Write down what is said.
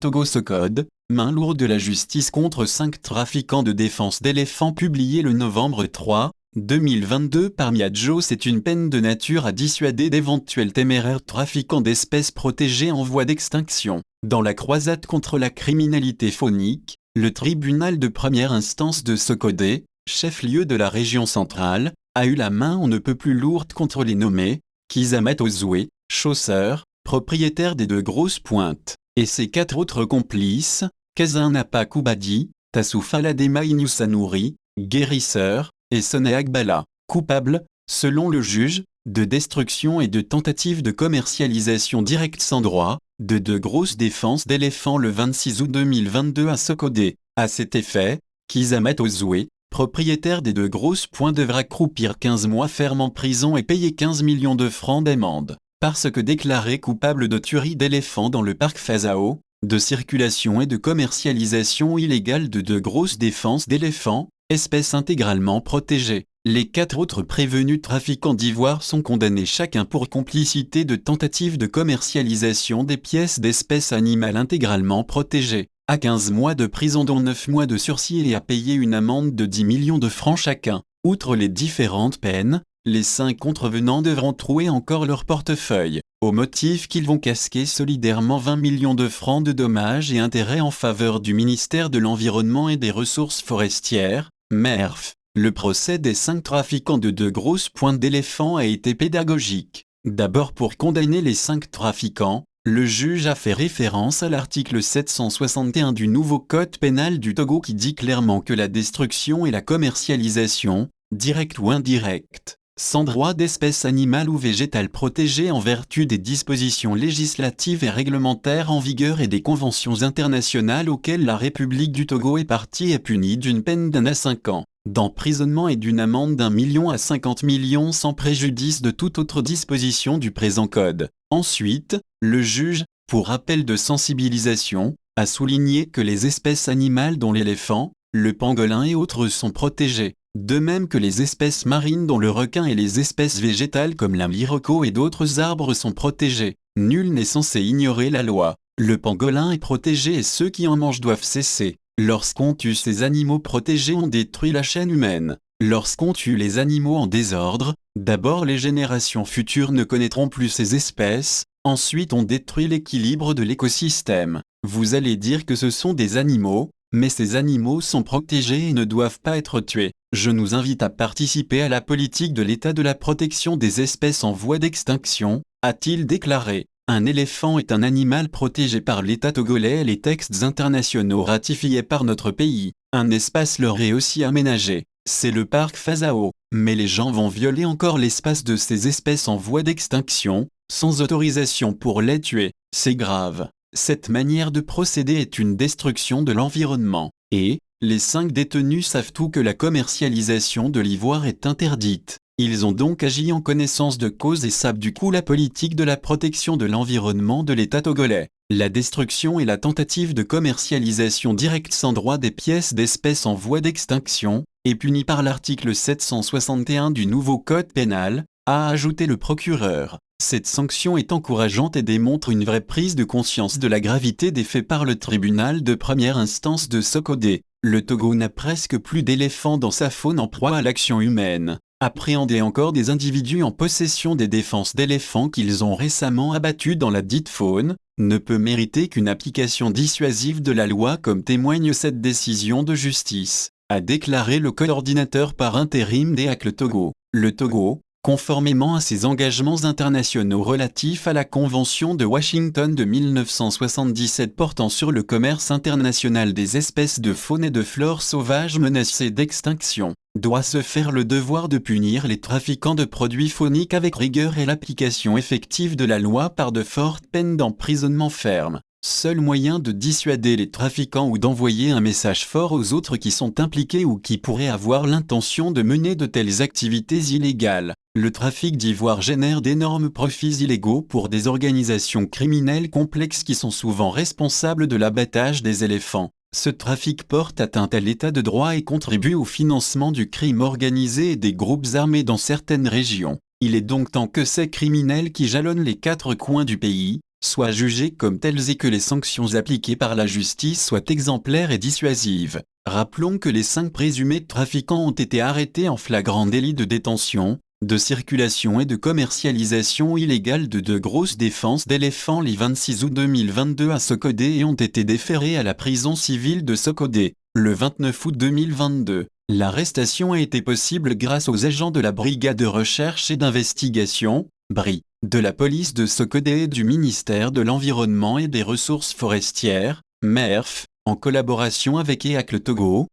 Togo Socode, main lourde de la justice contre 5 trafiquants de défense d'éléphants publié le novembre 3, 2022 par Miadjo. C'est une peine de nature à dissuader d'éventuels téméraires trafiquants d'espèces protégées en voie d'extinction. Dans la croisade contre la criminalité faunique, le tribunal de première instance de Socode, chef-lieu de la région centrale, a eu la main on ne peut plus lourde contre les nommés Kizamat Ozoué, chausseur, propriétaire des 2 grosses pointes, et ses 4 autres complices, Kazanapa Koubadi, Tassoufa Ladema Inoussanouri, guérisseur, et Soné Agbala, coupables, selon le juge, de destruction et de tentative de commercialisation directe sans droit, de 2 grosses défenses d'éléphants le 26 août 2022 à Socode. À cet effet, Kizamat Ozoué, propriétaire des 2 grosses points, devra croupir 15 mois ferme en prison et payer 15 millions de francs d'amende, parce que déclaré coupable de tuerie d'éléphants dans le parc Fazao, de circulation et de commercialisation illégale de 2 grosses défenses d'éléphants, espèces intégralement protégées. Les 4 autres prévenus trafiquants d'ivoire sont condamnés chacun pour complicité de tentative de commercialisation des pièces d'espèces animales intégralement protégées, à 15 mois de prison dont 9 mois de sursis et à payer une amende de 10 millions de francs chacun. Outre les différentes peines, les 5 contrevenants devront trouer encore leur portefeuille, au motif qu'ils vont casquer solidairement 20 millions de francs de dommages et intérêts en faveur du ministère de l'Environnement et des Ressources forestières, MERF. Le procès des 5 trafiquants de 2 grosses pointes d'éléphants a été pédagogique. D'abord, pour condamner les 5 trafiquants, le juge a fait référence à l'article 761 du nouveau code pénal du Togo qui dit clairement que la destruction et la commercialisation, directe ou indirecte, sans droit d'espèce animale ou végétale protégée en vertu des dispositions législatives et réglementaires en vigueur et des conventions internationales auxquelles la République du Togo est partie, est punie d'une peine d'1 à 5 ans d'emprisonnement et d'une amende d'1 million à 50 millions sans préjudice de toute autre disposition du présent code. Ensuite, le juge, pour rappel de sensibilisation, a souligné que les espèces animales dont l'éléphant, le pangolin et autres sont protégées, de même que les espèces marines dont le requin et les espèces végétales comme la l'iroko et d'autres arbres sont protégés. Nul n'est censé ignorer la loi. Le pangolin est protégé et ceux qui en mangent doivent cesser. Lorsqu'on tue ces animaux protégés, on détruit la chaîne humaine. Lorsqu'on tue les animaux en désordre, d'abord les générations futures ne connaîtront plus ces espèces, ensuite on détruit l'équilibre de l'écosystème. Vous allez dire que ce sont des animaux, mais ces animaux sont protégés et ne doivent pas être tués. Je nous invite à participer à la politique de l'État de la protection des espèces en voie d'extinction, a-t-il déclaré. Un éléphant est un animal protégé par l'État togolais et les textes internationaux ratifiés par notre pays. Un espace leur est aussi aménagé. C'est le parc Fazao. Mais les gens vont violer encore l'espace de ces espèces en voie d'extinction, sans autorisation pour les tuer. C'est grave. Cette manière de procéder est une destruction de l'environnement. Et, les 5 détenus savent tout que la commercialisation de l'ivoire est interdite. Ils ont donc agi en connaissance de cause et savent du coup la politique de la protection de l'environnement de l'État togolais. La destruction et la tentative de commercialisation directe sans droit des pièces d'espèces en voie d'extinction est punie par l'article 761 du nouveau code pénal, a ajouté le procureur. Cette sanction est encourageante et démontre une vraie prise de conscience de la gravité des faits par le tribunal de première instance de Socode. Le Togo n'a presque plus d'éléphants dans sa faune en proie à l'action humaine. Appréhender encore des individus en possession des défenses d'éléphants qu'ils ont récemment abattus dans la dite faune, ne peut mériter qu'une application dissuasive de la loi comme témoigne cette décision de justice, a déclaré le coordinateur par intérim d'EAC Togo. Le Togo, conformément à ses engagements internationaux relatifs à la Convention de Washington de 1977 portant sur le commerce international des espèces de faune et de flore sauvages menacées d'extinction, doit se faire le devoir de punir les trafiquants de produits fauniques avec rigueur et l'application effective de la loi par de fortes peines d'emprisonnement ferme. Seul moyen de dissuader les trafiquants ou d'envoyer un message fort aux autres qui sont impliqués ou qui pourraient avoir l'intention de mener de telles activités illégales. Le trafic d'ivoire génère d'énormes profits illégaux pour des organisations criminelles complexes qui sont souvent responsables de l'abattage des éléphants. Ce trafic porte atteinte à l'état de droit et contribue au financement du crime organisé et des groupes armés dans certaines régions. Il est donc temps que ces criminels qui jalonnent les 4 coins du pays, soient jugés comme tels et que les sanctions appliquées par la justice soient exemplaires et dissuasives. Rappelons que les 5 présumés trafiquants ont été arrêtés en flagrant délit de détention, de circulation et de commercialisation illégale de 2 grosses défenses d'éléphants le 26 août 2022 à Socodé et ont été déférés à la prison civile de Socodé, le 29 août 2022. L'arrestation a été possible grâce aux agents de la Brigade de recherche et d'investigation, BRI, de la police de Socodé et du ministère de l'Environnement et des Ressources forestières, MERF, en collaboration avec EAC le Togo,